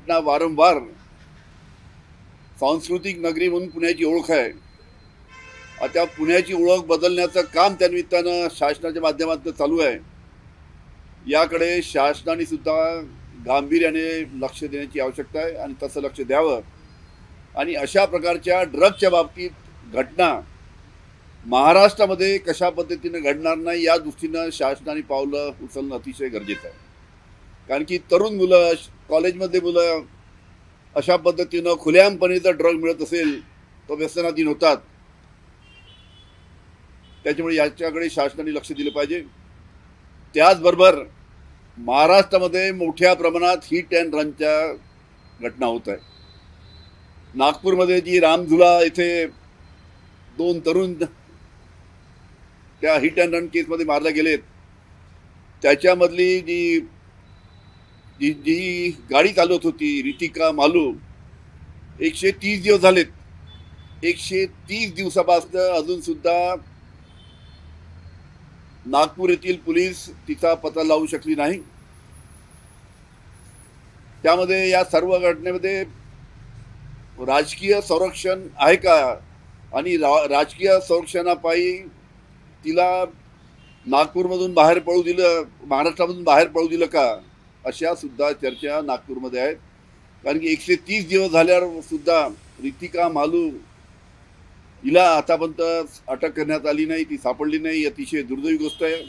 घटना वारंवार सांस्कृतिक नगरी म्हणून पुण्याची ओळख आहे. आता पुण्याची ओळख बदलण्याचं काम त्या निमित्तानं शासनाच्या माध्यमातून चालू आहे. याकडे शासनाने सुद्धा गांभीर्याने लक्ष देण्याची आवश्यकता आहे आणि तसं लक्ष द्यावं. आणि अशा प्रकारच्या ड्रगच्या बाबतीत घटना महाराष्ट्रामध्ये कशा पद्धतीने घडणार नाही या दृष्टीनं शासनाने पावलं उचलणं अतिशय गरजेचं आहे. कारण की तरुण मुलं, कॉलेजमध्ये मुलं अशा पद्धतीनं खुलेआमपणे जर ड्रग मिळत असेल तर व्यसनाधीन होतात. त्याच्यामुळे याच्याकडे शासनाने लक्ष दिलं पाहिजे. त्याचबरोबर महाराष्ट्रामध्ये मोठ्या प्रमाणात हिट अँड रनच्या घटना होत आहे. नागपूरमध्ये जी रामझुला येथे 2 तरुण त्या हिट अँड रन केसमध्ये मारले गेलेत, त्याच्यामधली जी जी जी गाडी चालवत होती रितिका मालू, 130 दिवस झालेत. 130 दिवसापासून अजून सुद्धा नागपूर येथील पोलीस तिचा पत्ता लावू शकली नाही. त्यामध्ये या सर्व घटनेमध्ये राजकीय संरक्षण आहे का आणि राजकीय संरक्षणापायी तिला नागपूरमधून बाहेर पळू दिलं, महाराष्ट्रामधून बाहेर पळू दिलं का, अशा सुद्धा चर्चा नागपूरमध्ये आहेत. कारण की 130 दिवस झाल्यावर सुद्धा रितिका मालू हिला आतापर्यंत अटक करण्यात आली नाही, ती सापडली नाही. अतिशय दुर्दैवी गोष्ट आहे.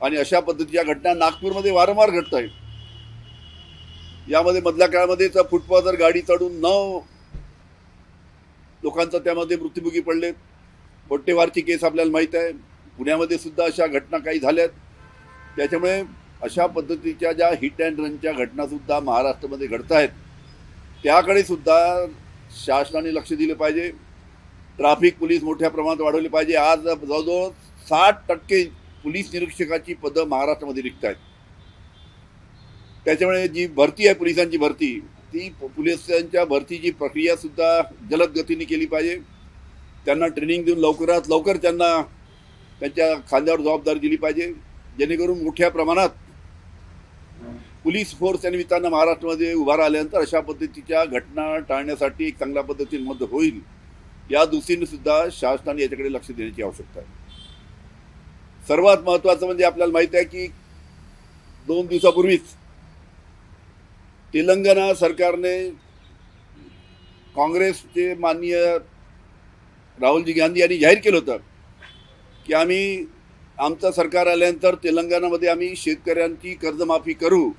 आणि अशा पद्धतीच्या घटना नागपूरमध्ये वारंवार घडत आहेत. यामध्ये मधल्या काळामध्ये फुटपाथवर गाडी चढून 9 लोकांचा त्यामध्ये मृत्युमुखी पडलेत. बोट्टेवारची केस आपल्याला माहीत आहे. पुण्यामध्ये सुद्धा अशा घटना काही झाल्यात. त्याच्यामुळे अशा पद्धतीच्या ज्या हिट अँड रनच्या घटना सुद्धा महाराष्ट्रामध्ये घडत आहेत, त्याकडे सुद्धा शासनाने लक्ष दिलं पाहिजे. ट्रॅफिक पोलीस मोठ्या प्रमाणात वाढवले पाहिजे. आज जवळजवळ 60% पोलीस निरीक्षकाची पदं महाराष्ट्रामध्ये रिक्त आहेत. त्याच्यामुळे जी भरती आहे पोलिसांची भरती, ती पोलिसांच्या भरतीची प्रक्रिया सुद्धा जलद गतीने केली पाहिजे. त्यांना ट्रेनिंग देऊन लवकरात लवकर त्यांना त्यांच्या खांद्यावर जबाबदारी दिली पाहिजे, जेणेकरून मोठ्या प्रमाणात पोलीस फोर्स या निमित्तानं महाराष्ट्रामध्ये उभा राहिल्यानंतर अशा पद्धतीच्या घटना टाळण्यासाठी एक चांगल्या पद्धतीने मदत होईल. या दृष्टीने सुद्धा शासनाने याच्याकडे लक्ष देण्याची आवश्यकता आहे. सर्वात महत्त्वाचं म्हणजे आपल्याला माहिती आहे की 2 दिवसापूर्वीच तेलंगणा सरकारने काँग्रेसचे माननीय राहुलजी गांधी यांनी जाहीर केलं होतं की आमचं सरकार आल्यानंतर तेलंगणामध्ये आम्ही शेतकऱ्यांची कर्जमाफी करू.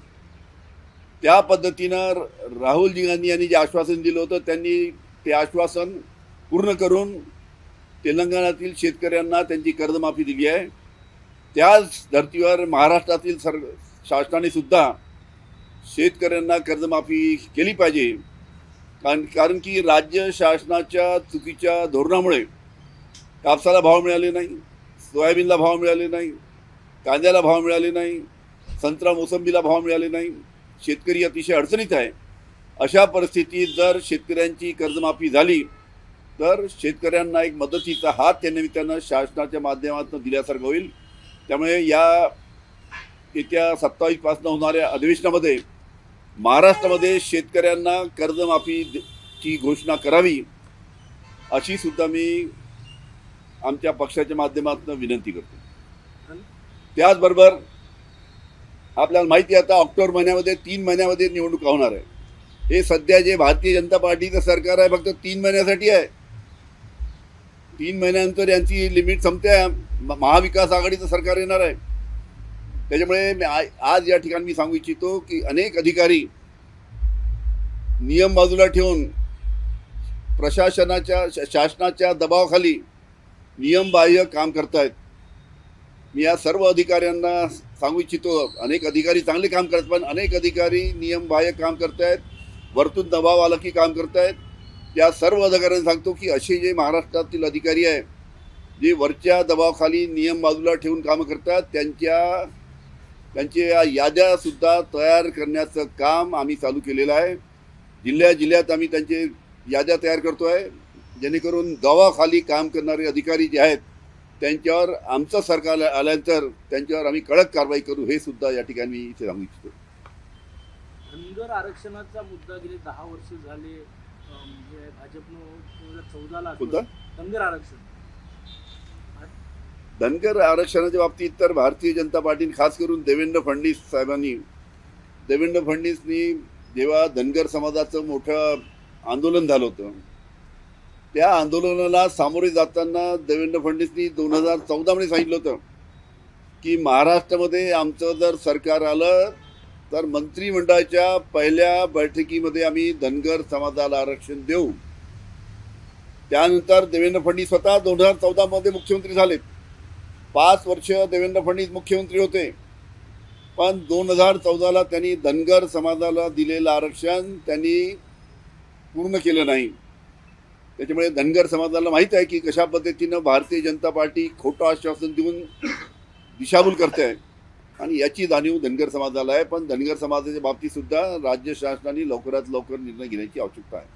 त्या पद्धतीनं राहुलजी गांधी यांनी जे आश्वासन दिलं होतं त्यांनी ते आश्वासन पूर्ण करून तेलंगणातील शेतकऱ्यांना त्यांची कर्जमाफी दिली आहे. त्याच धर्तीवर महाराष्ट्रातील शासनाने सुद्धा शेतकऱ्यांना कर्जमाफी केली पाहिजे. कारण की राज्य शासनाच्या चुकीच्या धोरणामुळे कापसाला भाव मिळाले नाही, सोयाबीनला भाव मिळाले नाही, कांद्याला भाव मिळाले नाही, संत्रा मोसंबीला भाव मिळाले नाही. शेतकरी अतिशय अडचणीत आहे. अशा परिस्थितीत जर शेतकऱ्यांची कर्जमाफी झाली तर शेतकऱ्यांना एक मदतीचा हात त्या निमित्तानं शासनाच्या माध्यमातून दिल्यासारखं होईल. त्यामुळे येत्या 27 पासून होणाऱ्या अधिवेशनामध्ये महाराष्ट्रामध्ये शेतकऱ्यांना कर्जमाफीची घोषणा करावी, अशी सुद्धा मी आमच्या पक्षाच्या माध्यमातून विनंती करतो. त्याचबरोबर आपल्याला माहिती आहे आता ऑक्टोबर महिन्यामध्ये 3 महिन्यामध्ये निवडणुका होणार आहे. हे सध्या जे भारतीय जनता पार्टीचं सरकार आहे फक्त 3 महिन्यासाठी आहे. 3 महिन्यानंतर यांची लिमिट संपते. महाविकास आघाडीचं सरकार येणार आहे. त्याच्यामुळे आज या ठिकाणी मी सांगू इच्छितो की अनेक अधिकारी नियम बाजूला ठेवून शासनाच्या दबावाखाली नियमबाह्य काम करतायत. मी या सर्व अधिकाऱ्यांना सांगू इच्छितो, अनेक अधिकारी चांगले काम करतात पण अनेक अधिकारी नियमबाह्य काम करतायत, वरतून दबाव आला की काम करतायत. त्या सर्व अधिकाऱ्यांना सांगतो की असे जे महाराष्ट्रातील अधिकारी आहे जे वरच्या दबावाखाली नियम बाजूला ठेवून कामं करतात त्यांच्या याद्यासुद्धा तयार करण्याचं काम आम्ही चालू केलेलं आहे. जिल्ह्यात आम्ही त्यांचे याद्या तयार करतो आहे, जेणेकरून दबावाखाली काम करणारे अधिकारी जे आहेत त्यांच्यावर आमचं सरकार आल्यानंतर त्यांच्यावर आम्ही कडक कारवाई करू, हे सुद्धा या ठिकाणी मी इथे सांगू इच्छितो. धनगर आरक्षणाचा मुद्दा गेले 10 वर्ष झाले म्हणजे भाजपनं 2014ला कोणता? धनगर आरक्षण. धनगर आरक्षणाच्या बाबतीत तर भारतीय जनता पार्टीने खास करून देवेंद्र फडणवीसनी जेव्हा धनगर समाजाचं मोठं आंदोलन झालं होतं, त्या आंदोलनाला सामोरे जाताना देवेंद्र फडणवीसनी 2014 मध्ये सांगितलं होतं की महाराष्ट्रामध्ये आमचं जर सरकार आलं तर मंत्रिमंडळाच्या पहिल्या बैठकीमध्ये आम्ही धनगर समाजाला आरक्षण देऊ. त्यानंतर देवेंद्र फडणवीस स्वतः 2014 मध्ये मुख्यमंत्री झालेत. 5 वर्ष देवेंद्र फडणवीस मुख्यमंत्री होते, पण 2014ला त्यांनी धनगर समाजाला दिलेलं आरक्षण त्यांनी पूर्ण केलं नाही. त्याच्यामुळे धनगर समाजाला माहीत आहे की कशा पद्धतीनं भारतीय जनता पार्टी खोटं आश्वासन देऊन दिशाभूल करते आहे, आणि याची जाणीव धनगर समाजाला आहे. पण धनगर समाजाच्या बाबतीत सुद्धा राज्य शासनाने लवकरात लवकर निर्णय घेण्याची आवश्यकता आहे.